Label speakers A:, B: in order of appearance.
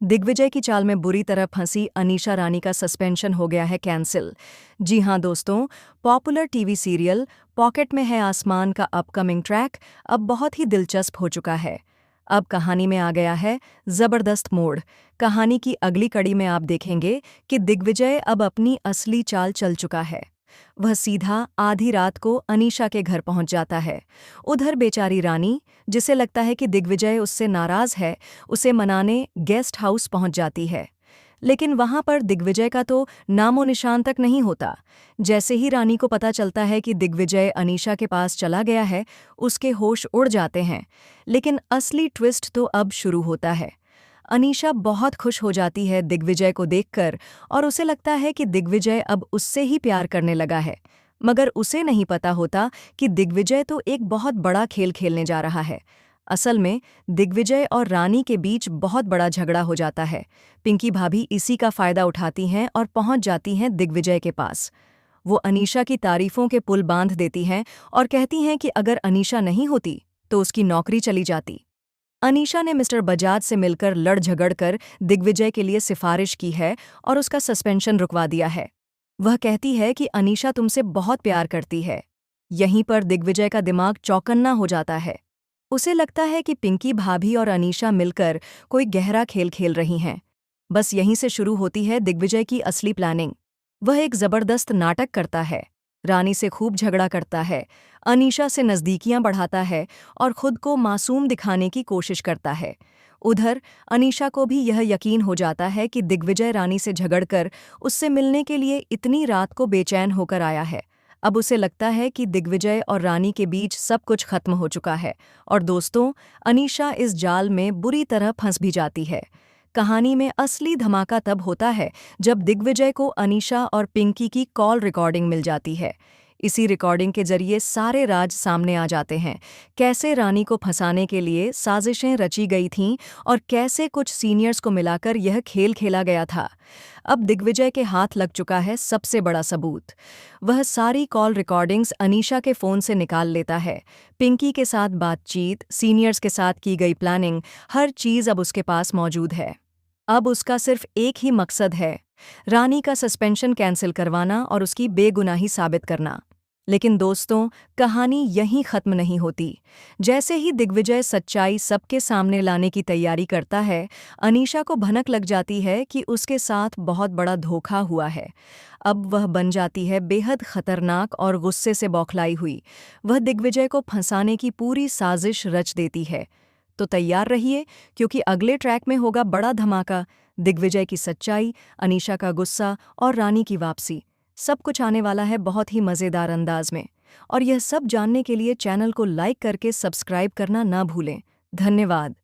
A: दिग्विजय की चाल में बुरी तरह फंसी अनीशा रानी का सस्पेंशन हो गया है कैंसिल। जी हां दोस्तों, पॉपुलर टीवी सीरियल पॉकेट में है आसमान का अपकमिंग ट्रैक अब बहुत ही दिलचस्प हो चुका है। अब कहानी में आ गया है जबरदस्त मोड़। कहानी की अगली कड़ी में आप देखेंगे कि दिग्विजय अब अपनी असली चाल चल चुका है। वह सीधा आधी रात को अनीशा के घर पहुंच जाता है। उधर बेचारी रानी, जिसे लगता है कि दिग्विजय उससे नाराज है, उसे मनाने गेस्ट हाउस पहुंच जाती है। लेकिन वहां पर दिग्विजय का तो नामो निशान तक नहीं होता। जैसे ही रानी को पता चलता है कि दिग्विजय अनीशा के पास चला गया है, उसके होश उड़ जाते हैं। लेकिन असली ट्विस्ट तो अब शुरू होता है। अनीशा बहुत खुश हो जाती है दिग्विजय को देखकर और उसे लगता है कि दिग्विजय अब उससे ही प्यार करने लगा है। मगर उसे नहीं पता होता कि दिग्विजय तो एक बहुत बड़ा खेल खेलने जा रहा है। असल में दिग्विजय और रानी के बीच बहुत बड़ा झगड़ा हो जाता है। पिंकी भाभी इसी का फायदा उठाती हैं और पहुंच जाती हैं दिग्विजय के पास। वो अनीशा की तारीफों के पुल बांध देती हैं और कहती हैं कि अगर अनीशा नहीं होती तो उसकी नौकरी चली जाती। अनीशा ने मिस्टर बजाज से मिलकर लड़ झगड़ कर दिग्विजय के लिए सिफारिश की है और उसका सस्पेंशन रुकवा दिया है। वह कहती है कि अनीशा तुमसे बहुत प्यार करती है। यहीं पर दिग्विजय का दिमाग चौकन्ना हो जाता है। उसे लगता है कि पिंकी भाभी और अनीशा मिलकर कोई गहरा खेल खेल रही हैं। बस यहीं से शुरू होती है दिग्विजय की असली प्लानिंग। वह एक जबरदस्त नाटक करता है, रानी से खूब झगड़ा करता है, अनीशा से नज़दीकियां बढ़ाता है और खुद को मासूम दिखाने की कोशिश करता है। उधर अनीशा को भी यह यकीन हो जाता है कि दिग्विजय रानी से झगड़कर उससे मिलने के लिए इतनी रात को बेचैन होकर आया है। अब उसे लगता है कि दिग्विजय और रानी के बीच सब कुछ खत्म हो चुका है। और दोस्तों, अनीशा इस जाल में बुरी तरह फंस भी जाती है। कहानी में असली धमाका तब होता है जब दिग्विजय को अनीशा और पिंकी की कॉल रिकॉर्डिंग मिल जाती है। इसी रिकॉर्डिंग के जरिए सारे राज सामने आ जाते हैं। कैसे रानी को फंसाने के लिए साजिशें रची गई थीं और कैसे कुछ सीनियर्स को मिलाकर यह खेल खेला गया था। अब दिग्विजय के हाथ लग चुका है सबसे बड़ा सबूत। वह सारी कॉल रिकॉर्डिंग्स अनीशा के फ़ोन से निकाल लेता है। पिंकी के साथ बातचीत, सीनियर्स के साथ की गई प्लानिंग, हर चीज़ अब उसके पास मौजूद है। अब उसका सिर्फ एक ही मकसद है, रानी का सस्पेंशन कैंसिल करवाना और उसकी बेगुनाही साबित करना। लेकिन दोस्तों, कहानी यहीं खत्म नहीं होती। जैसे ही दिग्विजय सच्चाई सबके सामने लाने की तैयारी करता है, अनीशा को भनक लग जाती है कि उसके साथ बहुत बड़ा धोखा हुआ है। अब वह बन जाती है बेहद खतरनाक और गुस्से से बौखलाई हुई। वह दिग्विजय को फंसाने की पूरी साजिश रच देती है। तो तैयार रहिए, क्योंकि अगले ट्रैक में होगा बड़ा धमाका। दिग्विजय की सच्चाई, अनीशा का गुस्सा और रानी की वापसी, सब कुछ आने वाला है बहुत ही मज़ेदार अंदाज में। और यह सब जानने के लिए चैनल को लाइक करके सब्सक्राइब करना ना भूलें। धन्यवाद।